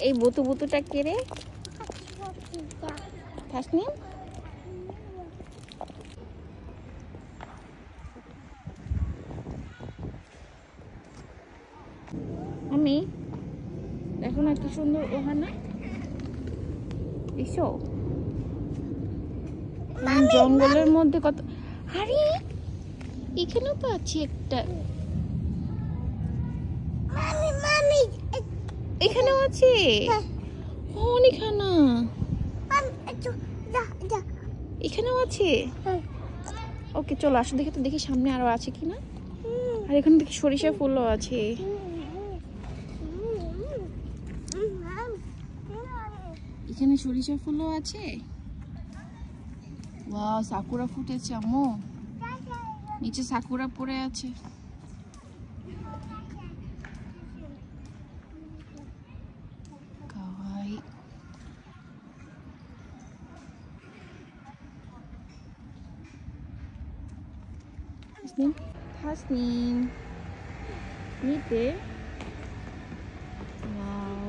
এই বুতু বুতুটা কে রে? তাসনিম, আমি দেখো না কি সুন্দর ওহানা, দেখছো জঙ্গলের মধ্যে কত। আরে এখানেও তো আছে একটা, এখানেও আছে অনেকখানা, এখানেও আছে। ওকে চলো আসো দেখে তো, দেখি সামনে আরো আছে কিনা। আর এখানে দেখি সরিষা ফুলও আছে। এখানে সরিষা ফুলও আছে। ওয়াও, সাকুরা ফুটেছে আম্মু, নিচে সাকুরা পড়ে আছে। কাওয়াই। তাসনিম, তাসনিম নিতে। ওয়াও,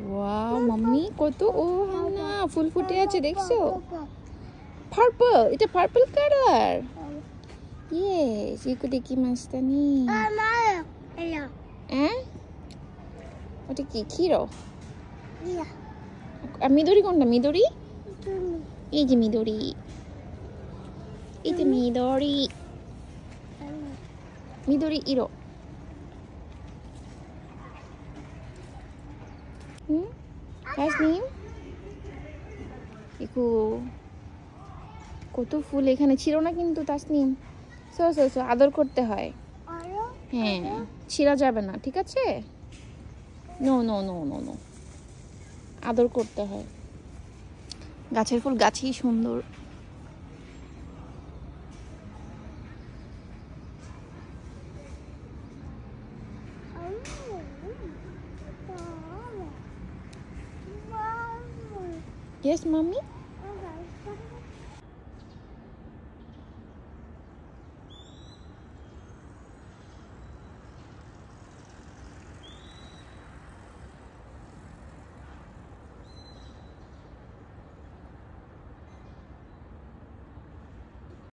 ওয়াও মাম্মি কত ওহানা ফুল ফুটে আছে দেখছো। পার্পল, এটা পার্পল কালার। ইয়েস, ইকো দেখি মাস্তানি। হ্যাঁ ওটা কি ক্ষীরো? আর মিদুরি কোনটা? মিদুরি, এই যে মিদুরি, এই যে মিদুরি, মিদুরি ইরো। তাসনিম দেখো কত ফুল এখানে ছিল না কিন্তু তাসনিম। সো সো সো আদর করতে হয়। হ্যাঁ ছিঁড়া যাবে না, ঠিক আছে? No no no no no, আদর করতে হয়। গাছের ফুল গাছেই সুন্দর। Yes, mommy.